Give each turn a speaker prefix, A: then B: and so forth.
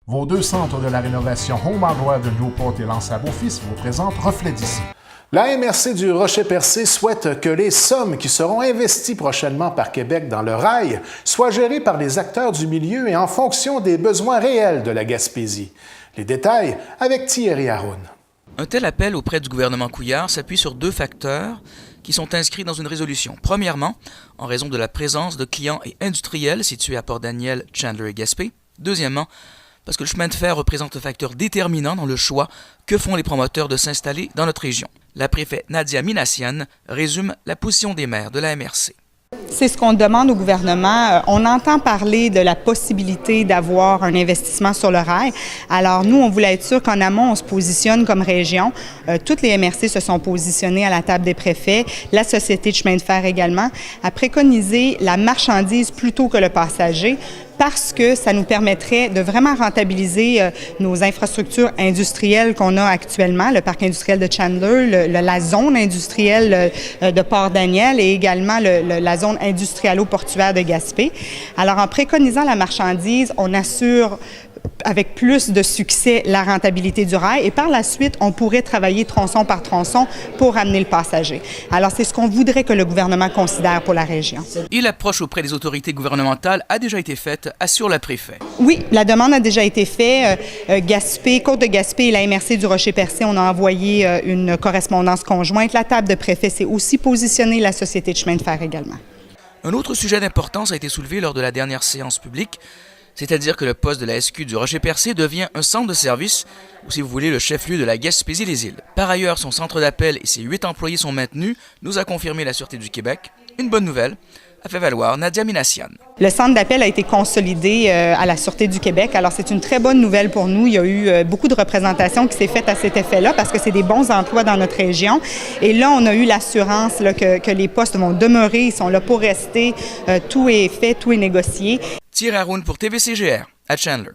A: Vos deux centres de la rénovation Home Hardware de Newport et Lance à Beaufils vous présentent Reflet d'ici. La MRC du Rocher-Percé souhaite que les sommes qui seront investies prochainement par Québec dans le rail soient gérées par les acteurs du milieu et en fonction des besoins réels de la Gaspésie. Les détails avec Thierry Haroun.
B: Un tel appel auprès du gouvernement Couillard s'appuie sur deux facteurs qui sont inscrits dans une résolution. Premièrement, en raison de la présence de clients et industriels situés à Port-Daniel, Chandler et Gaspé. Deuxièmement, parce que le chemin de fer représente un facteur déterminant dans le choix que font les promoteurs de s'installer dans notre région. La préfète Nadia Minassian résume la position des maires de la MRC.
C: C'est ce qu'on demande au gouvernement. On entend parler de la possibilité d'avoir un investissement sur le rail. Alors nous, on voulait être sûr qu'en amont, on se positionne comme région. Toutes les MRC se sont positionnées à la table des préfets, la Société de chemin de fer également, à préconiser la marchandise plutôt que le passager, parce que ça nous permettrait de vraiment rentabiliser nos infrastructures industrielles qu'on a actuellement, le parc industriel de Chandler, la zone industrielle de Port-Daniel et également la zone industrialo-portuaire de Gaspé. Alors, en préconisant la marchandise, on assure avec plus de succès la rentabilité du rail et par la suite, on pourrait travailler tronçon par tronçon pour amener le passager. Alors, c'est ce qu'on voudrait que le gouvernement considère pour la région.
B: Et l'approche auprès des autorités gouvernementales a déjà été faite, assure la préfète.
C: Oui, la demande a déjà été faite. Gaspé, Côte-de-Gaspé et la MRC du Rocher-Percé, on a envoyé une correspondance conjointe. La table de préfet s'est aussi positionnée, la Société de chemin de fer également.
B: Un autre sujet d'importance a été soulevé lors de la dernière séance publique, c'est-à-dire que le poste de la SQ du Rocher-Percé devient un centre de service, ou si vous voulez, le chef-lieu de la Gaspésie-les-Îles. Par ailleurs, son centre d'appel et ses 8 employés sont maintenus, nous a confirmé la Sûreté du Québec. Une bonne nouvelle, a fait valoir Nadia Minassian.
C: Le centre d'appel a été consolidé à la Sûreté du Québec. Alors, c'est une très bonne nouvelle pour nous. Il y a eu beaucoup de représentation qui s'est faite à cet effet-là parce que c'est des bons emplois dans notre région. Et là, on a eu l'assurance que les postes vont demeurer, ils sont là pour rester. Tout est fait, tout est négocié.
B: Thierry Haroun pour TVCGR à Chandler.